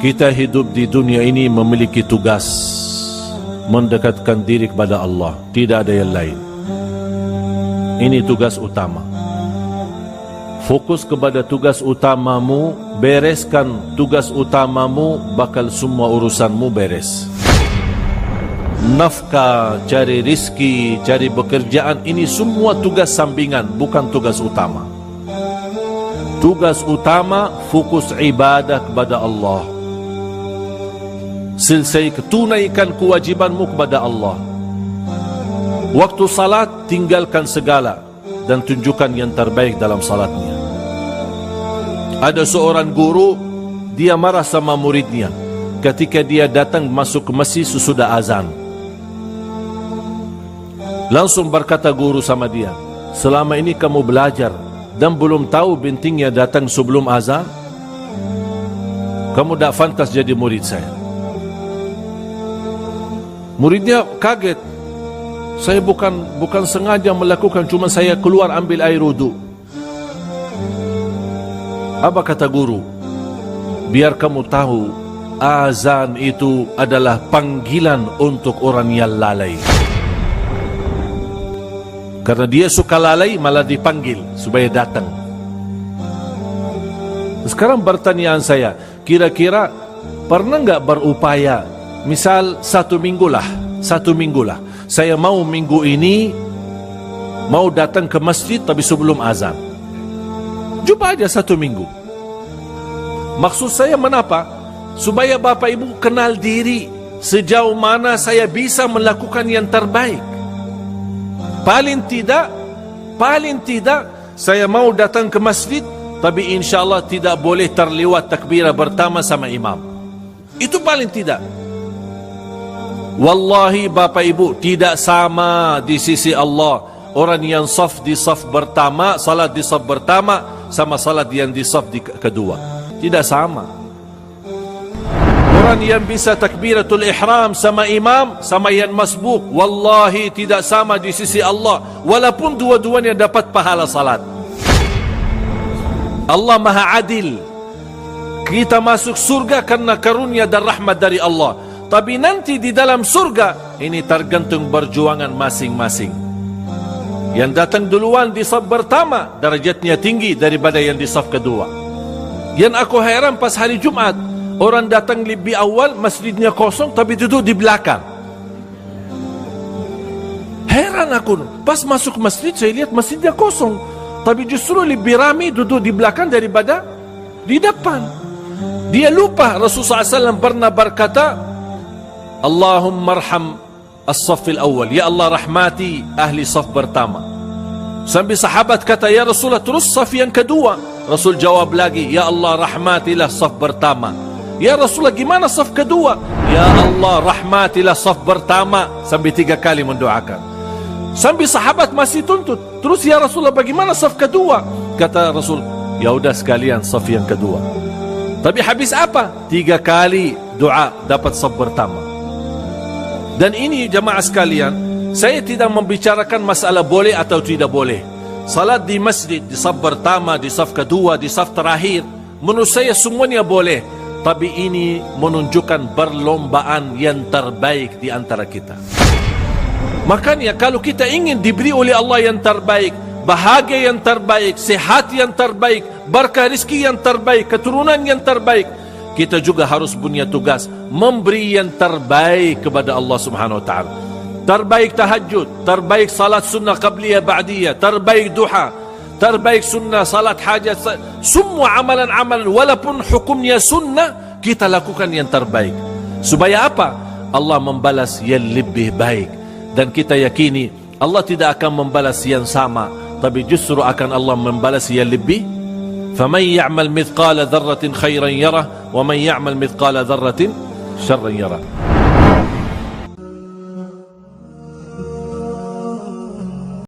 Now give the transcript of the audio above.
Kita hidup di dunia ini memiliki tugas mendekatkan diri kepada Allah, tidak ada yang lain. Ini tugas utama. Fokus kepada tugas utamamu, bereskan tugas utamamu, bakal semua urusanmu beres. Nafkah, cari rizki, cari bekerjaan, ini semua tugas sampingan, bukan tugas utama. Tugas utama, fokus ibadah kepada Allah. Selesai, tunaikan kewajibanmu kepada Allah. Waktu salat, tinggalkan segala dan tunjukkan yang terbaik dalam salatnya. Ada seorang guru, dia marah sama muridnya ketika dia datang masuk ke masjid sesudah azan. Langsung berkata guru sama dia, selama ini kamu belajar dan belum tahu pentingnya datang sebelum azan? Kamu tak pantas jadi murid saya. Muridnya kaget. Saya bukan sengaja melakukan, cuma saya keluar ambil air wudu. Apa kata guru? Biar kamu tahu, azan itu adalah panggilan untuk orang yang lalai. Karena dia suka lalai, malah dipanggil supaya datang. Sekarang pertanyaan saya, kira-kira pernah enggak berupaya, misal satu minggu lah, saya mau minggu ini mau datang ke masjid tapi sebelum azan. Cuba aja satu minggu. Maksud saya menapa? Supaya Bapak Ibu kenal diri, sejauh mana saya bisa melakukan yang terbaik. Paling tidak saya mau datang ke masjid, tapi insyaAllah tidak boleh terlewat takbirah pertama sama imam. Itu paling tidak. Wallahi Bapak Ibu, tidak sama di sisi Allah orang yang saf di saf pertama, salat di saf pertama, sama salat yang di saf di kedua. Tidak sama. Orang yang bisa takbiratul ihram sama imam, sama yang masbuk, wallahi tidak sama di sisi Allah, walaupun dua-duanya dapat pahala salat. Allah Maha Adil. Kita masuk surga karena karunia dan rahmat dari Allah. Tapi nanti di dalam surga, ini tergantung perjuangan masing-masing. Yang datang duluan di saf pertama, derajatnya tinggi daripada yang di saf kedua. Yang aku heran pas hari Jumat, orang datang lebih awal, masjidnya kosong, tapi duduk di belakang. Heran aku, pas masuk masjid, saya lihat masjidnya kosong, tapi justru lebih ramai duduk di belakang daripada di depan. Dia lupa Rasulullah SAW pernah berkata, Allahumma arham as-saffil awal, ya Allah rahmati ahli saf pertama. Sampai sahabat kata, ya Rasulullah, terus saf yang kedua. Rasul jawab lagi, ya Allah rahmatilah saf pertama. Ya Rasulullah, gimana saf kedua? Ya Allah rahmatilah saf pertama. Sampai 3 kali mendoakan. Sampai sahabat masih tuntut, terus ya Rasulullah, bagaimana saf kedua? Kata Rasul, ya udah sekalian saf yang kedua. Tapi habis apa? 3 kali doa dapat saf pertama. Dan ini jamaah sekalian, saya tidak membicarakan masalah boleh atau tidak boleh. Salat di masjid, di saf pertama, di saf kedua, di saf terakhir, menurut saya semuanya boleh. Tapi ini menunjukkan perlombaan yang terbaik di antara kita. Makanya kalau kita ingin diberi oleh Allah yang terbaik, bahagia yang terbaik, sehat yang terbaik, berkah rezeki yang terbaik, keturunan yang terbaik, kita juga harus punya tugas memberi yang terbaik kepada Allah Subhanahu wa taala. Terbaik tahajud, terbaik salat sunnah qabliyah ba'diyah, terbaik duha, terbaik sunnah salat hajat, semua amalan-amalan walaupun hukumnya sunnah, kita lakukan yang terbaik. Supaya apa? Allah membalas yang lebih baik. Dan kita yakini Allah tidak akan membalas yang sama, tapi justru akan Allah membalas yang lebih. فمن يعمل مثقال ذرة خيرا يره ومن يعمل مثقال ذرة شرا يره.